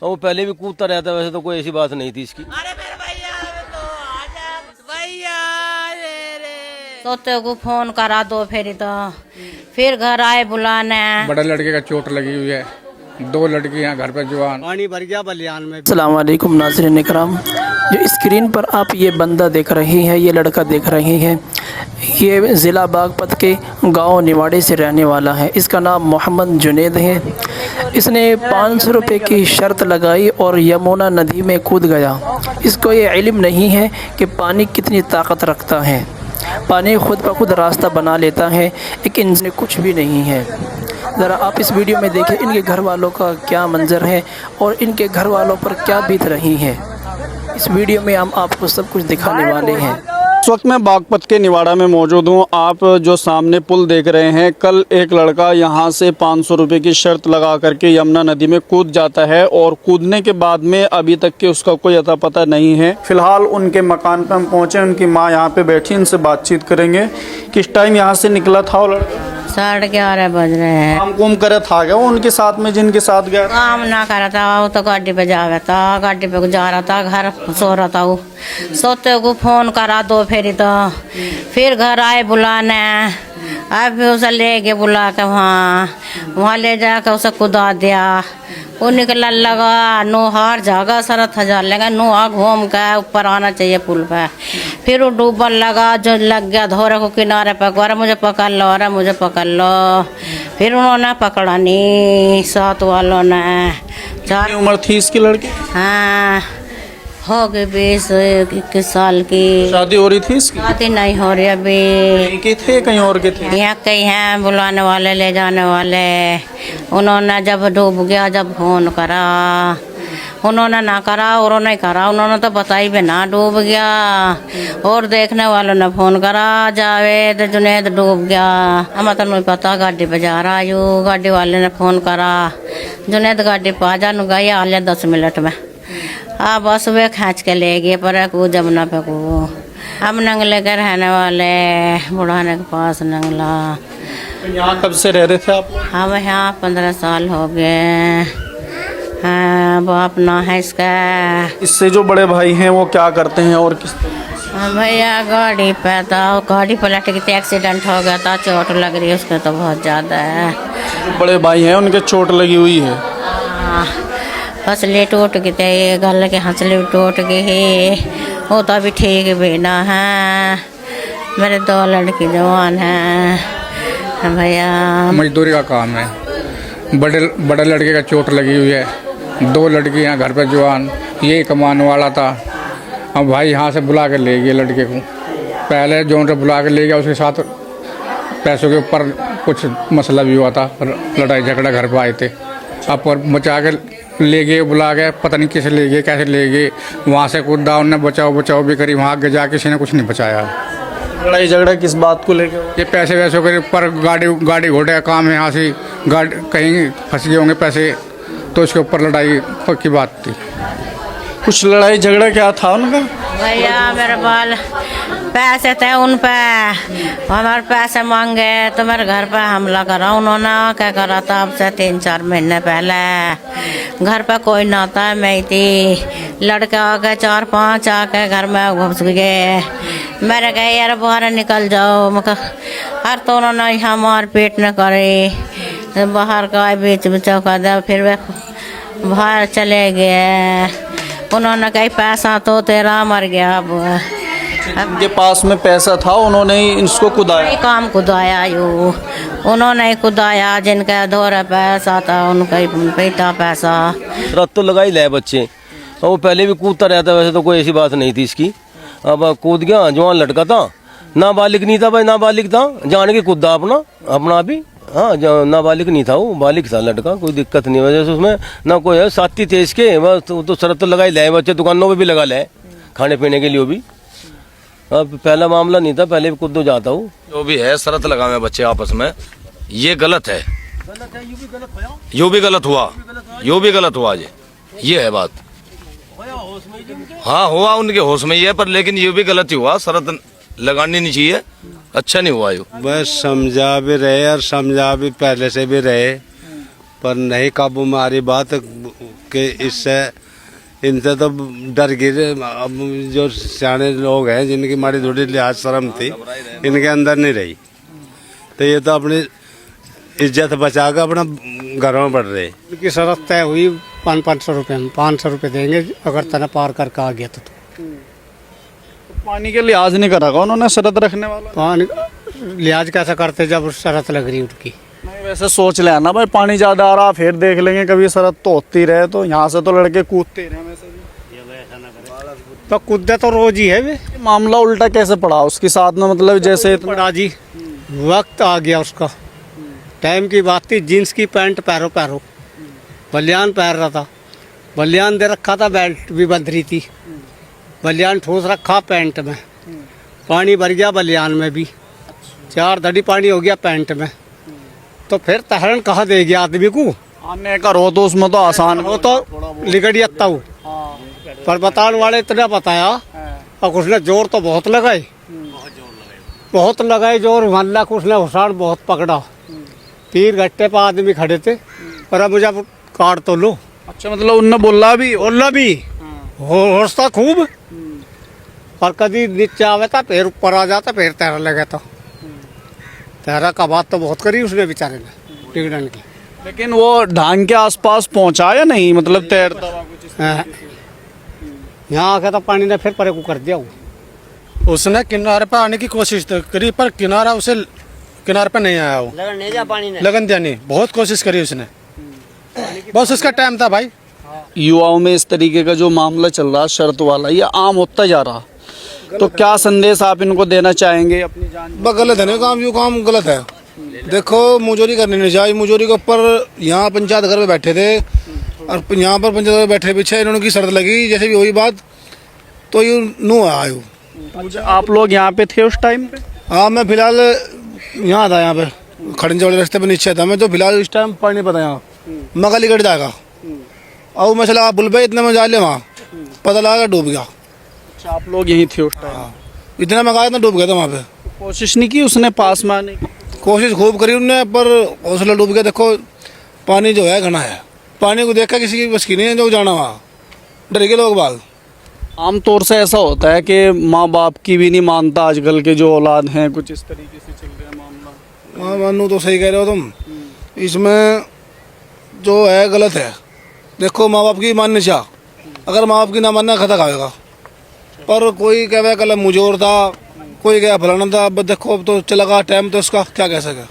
वो पहले भी कूदता रहता है, वैसे तो कोई ऐसी बात नहीं थी इसकी। अरे मेरे भैया तो आजा भैया रे। सोते को फोन करा दो फिर घर आए बुलाने। बड़े लड़के का चोट लगी हुई है, 2 लड़कियां घर पे जवान। पानी भर गया बलियान में। अस्सलाम वालेकुम नाज़रीन इकराम, जो स्क्रीन पर आप ये बंदा देख रही हैं, ये लड़का देख रही हैं, ये ज़िला बागपत के गांव निवाड़े से रहने वाला है। इसका नाम मोहम्मद जुनेद है। इसने 500 रुपये की शर्त लगाई और यमुना नदी में कूद गया। इसको ये इल्म नहीं है कि पानी कितनी ताकत रखता है। पानी खुद ब खुद रास्ता बना लेता है, एक इंसान कुछ भी नहीं है। ज़रा आप इस वीडियो में देखें इनके घर वालों का क्या मंजर है और इनके घर वालों पर क्या बीत रही है। इस वीडियो में हम आपको सब कुछ दिखाने वाले हैं। इस वक्त मैं बागपत के निवाड़ा में मौजूद हूँ। आप जो सामने पुल देख रहे हैं, कल एक लड़का यहाँ से 500 रुपये की शर्त लगा करके यमुना नदी में कूद जाता है और कूदने के बाद में अभी तक के उसका कोई अता पता नहीं है। फिलहाल उनके मकान पर हम पहुँचे, उनकी माँ यहाँ पे बैठी, इनसे बातचीत करेंगे। किस टाइम यहाँ से निकला था वो लड़का? 11:30 बज रहे हैं। काम कुम करे था क्या वो उनके साथ में जिनके साथ गया? काम ना करा था, वो तो गाड़ी पे जा रहा था, गाड़ी पे जा रहा था, घर सो रहा था। वो सोते को फोन करा दो फिर घर आए बुलाने। अब उसे ले गए बुला के वहाँ ले जाकर उसे कुदा दिया। वो निकलने लगा, नो हर जगह सरत हजार लगा, नो आ घूम के ऊपर आना चाहिए पुल पे। फिर वो डूबन लगा, जो लग गया धोरे को किनारे पे, अरे मुझे पकड़ लो, अरे मुझे पकड़ लो। फिर उन्होंने पकड़ा नहीं, साथ वालों ने। 4 उम्र थी इसकी लड़की? हाँ, हो गई 20-21 साल की। शादी हो रही थी इसकी? शादी नहीं हो रही अभी। कहीं के थे, कहीं और के थे? यहाँ कहीं हैं बुलाने वाले, ले जाने वाले। उन्होंने जब डूब गया, जब फोन करा, उन्होंने ना करा और नहीं करा, उन्होंने तो बताई भी ना डूब गया। और देखने वालों ने फोन करा, जावेद जुनेद डूब गया। हमें तो नहीं पता, गाड़ी पे जा रहा यू। गाड़ी वाले ने फोन करा, जुनेद गाड़ी पे आ जा, गई आ ले 10 मिनट में। बस वे खींच के ले गए पर को जमुना पे को। हम नंगले के रहने वाले, बुढ़ाने के पास नंगला। यहाँ कब से रह रहे थे आप? हम यहाँ 15 साल हो गए। हाँ, बाप ना है इसका। इससे जो बड़े भाई हैं वो क्या करते हैं और किस? भैया गाड़ी पे था, गाड़ी पलट गई थी, एक्सीडेंट हो गया था, चोट लग रही है उसके तो बहुत ज़्यादा है। जो बड़े भाई हैं उनके चोट लगी हुई है? हंसली टूट गई थी, गल के हंसली टूट गई। वो तो अभी ठीक भी ना है। मेरे 2 लड़की जवान हैं भैया। मजदूरी का काम है। बड़े लड़के का चोट लगी हुई है, 2 लड़कियां घर पे जवान। यही कमाने वाला था। अब भाई यहाँ से बुला के ले गए लड़के को। पहले जो उनसे बुला के ले गया, उसके साथ पैसों के ऊपर कुछ मसला भी हुआ था, लड़ाई झगड़ा घर पे आए थे। अब बचा के ले गए, बुला गए, पता नहीं किसे ले गए, कैसे ले गए। वहाँ से कूदा, उनने बचाओ भी करी। वहाँ आगे जाके किसी ने कुछ नहीं बचाया। लड़ाई झगड़ा किस बात को लेकर? ये पैसे वैसों के ऊपर, गाड़ी घोड़े का काम है। यहाँ से गाड़ी कहीं फंस गए होंगे पैसे, तो इसके ऊपर लड़ाई की बात थी। कुछ लड़ाई झगड़ा क्या था उनका? भैया मेरे बाल पैसे थे उन पे, हमारे पैसे मांगे तो मेरे घर पे हमला करा उन्होंने। क्या करा था अब से 3-4 महीने पहले। घर पे कोई ना था, मैं थी। लड़के आ गए 4-5 आके घर में घुस गए। मेरे गए यार बाहर निकल जाओ, हर तो उन्होंने यहाँ मार पीट न करे। बाहर का बीच में चौका दिया, फिर वे बाहर चले गए। उन्होंने कही पैसा तो तेरा मर गया। अब उनके पास में पैसा था, उन्होंने इसको कुदाया? काम कुदाया यू, उन्होंने कुदाया। जिनका दौरा पैसा था उनका ही पैसा पैसा। रत तो लगा ही ले बच्चे, और वो पहले भी कूदता रहता है, वैसे तो कोई ऐसी बात नहीं थी इसकी। अब कूद गया, जवान लड़का था, नाबालिग नहीं था भाई, नाबालिग था, जान के कूदा अपना भी। हाँ, नाबालिग नहीं था, वो बालिग था लड़का, कोई दिक्कत नहीं। वजह से उसमें ना कोई है, साथी थे इसके। बस तो शरत तो लगा ही ले बच्चे, दुकानों पे भी लगा ले, खाने पीने के लिए भी। अब पहला मामला नहीं था, पहले भी कूदो जाता हूँ। जो भी है शरत लगावे बच्चे आपस में, ये गलत है। यूँ भी गलत हुआ ये है बात। हाँ हुआ उनके होश में ही है, पर लेकिन ये भी गलत ही हुआ। शरत लगानी नहीं चाहिए, अच्छा नहीं हुआ। यो बस समझा भी रहे और समझा भी पहले से भी रहे, पर नहीं काबू में आ रही बात। कि इससे इनसे तो डर गिरे। अब जो सियाने लोग हैं जिनकी माड़ी थोड़ी लिहाज शर्म थी इनके अंदर नहीं रही, तो ये तो अपनी इज्जत बचा कर अपना घरों में बढ़ रहे। की शरत तय हुई 500 रुपये में, 500 रुपये देंगे अगर तना पार करके आ गया तो। पानी के लिहाज नहीं करा उन्होंने शरत रखने वाला। पानी लिहाज कैसा करते जब शरत लग रही उनकी। नहीं वैसे सोच ले ना भाई, पानी ज्यादा आ रहा फिर देख लेंगे, कभी शरत तो होती रहे तो यहाँ से तो लड़के कूदते ही रहे वैसे भी। तो कूदे तो रोज ही है वे। मामला उल्टा कैसे पड़ा उसके साथ में, मतलब जैसे बड़ा जी वक्त आ गया उसका, टाइम की बात थी। जीन्स की पैंट पैरो बलियान पहन रहा था, बलियान दे रखा था, बेल्ट भी बंध रही थी, बलियान ठोस रखा पैंट में, पानी भर गया बलियान में भी, 4 धड़ी पानी हो गया पैंट में, तो फिर तहरण कहाँ देगी आदमी को। आने का रो तो उसमें तो आसान वो तो लिगड़ जाता हूँ, पर बताने वाले इतना बताया और उसने जोर तो बहुत लगाए, बहुत लगाए जोर, मल्ला को उसने हुसान बहुत पकड़ा। 3 घंटे पर आदमी खड़े थे, पर अब मुझे काट तो लो। अच्छा मतलब उनने बोला भी होता खूब, पर कभी नीचे आवे था फिर ऊपर आ जाता, फिर तैरने लगा था। तैरा का बात तो बहुत करी उसने बेचारे ने टिकटन की। लेकिन वो ढांग के आसपास पहुंचा या नहीं, मतलब तैरता हुआ कुछ यहाँ आके तो पानी ने फिर परे को कर दिया। उसने किनारे पर आने की कोशिश तो करी, पर किनारा उसे किनारे पर नहीं आया। वो लगन दिया नहीं, बहुत कोशिश करी उसने, बस उसका टाइम था भाई। युवाओं में इस तरीके का जो मामला चल रहा शर्त वाला, ये आम होता जा रहा, तो क्या संदेश आप इनको देना चाहेंगे अपनी जान? गलत है ना काम, जो काम गलत है। देखो मुजोरी करनी नहीं चाहिए, मुजोरी के ऊपर यहाँ पंचायत घर में बैठे थे और यहाँ पर पंचायत घर बैठे पीछे इन्होंने की शर्त लगी, जैसे भी हुई बात तो ये नो आयु। आप लोग यहाँ पे थे उस टाइम पे? हाँ मैं फिलहाल यहाँ था, यहाँ पे खड़ंजे वाले रास्ते पे नीचे था मैं, तो फिलहाल इस टाइम पानी पता यहाँ मगली कट जाएगा और मैं चला बुलबे इतने में जा ले, वहाँ पता लगा डूब गया। अच्छा आप लोग यहीं थे उस टाइम? इतना मैं गया, इतना डूब गया था वहाँ पे। कोशिश नहीं की उसने पास में आने की? कोशिश खूब करी उनने, पर हौसला डूब गया। देखो पानी जो है घना है, पानी को देखकर किसी की बस की नहीं है जो जाना, वहाँ डर गए लोग बाग। आमतौर से ऐसा होता है कि माँ बाप की भी नहीं मानता आजकल के जो औलाद हैं, कुछ इस तरीके से चल रहा है मामला। हाँ मानू तो सही कह रहे हो तुम, इसमें जो है गलत है। देखो माँ बाप की माननी चाह, अगर माँ बाप की ना मानना खाता खाएगा, पर कोई कह कल मुजोर था, कोई गया फलाना था। अब देखो अब तो चला गया टाइम, तो उसका क्या कह सके।